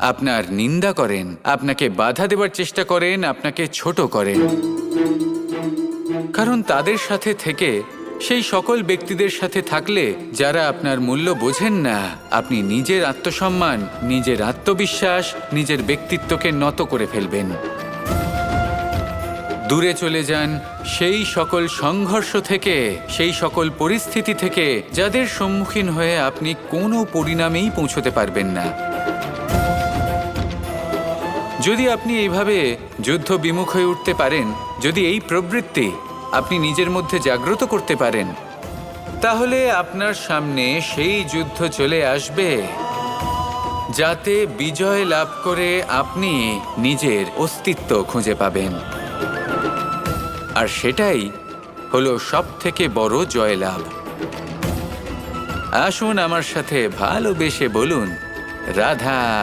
আপনার নিন্দা করেন, আপনাকে বাধা দেওয়ার চেষ্টা করেন, আপনাকে ছোট করেন। কারণ তাদের সাথে থেকে, সেই সকল ব্যক্তিদের সাথে থাকলে যারা আপনার মূল্য বোঝেন না, আপনি নিজের আত্মসম্মান, নিজের আত্মবিশ্বাস, নিজের ব্যক্তিত্বকে নত করে ফেলবেন। দূরে চলে যান সেই সকল সংঘর্ষ থেকে, সেই সকল পরিস্থিতি থেকে যাদের সম্মুখীন হয়ে আপনি কোনো পরিণামেই পৌঁছতে পারবেন না। যদি আপনি এইভাবে যুদ্ধ বিমুখ হয়ে উঠতে পারেন, যদি এই প্রবৃত্তি আপনি নিজের মধ্যে জাগ্রত করতে পারেন, তাহলে আপনার সামনে সেই যুদ্ধ চলে আসবে যাতে বিজয় লাভ করে আপনি নিজের অস্তিত্ব খুঁজে পাবেন। আর সেটাই হলো সবথেকে বড় জয়লাভ। আসুন আমার সাথে ভালোবেসে বলুন, রাধা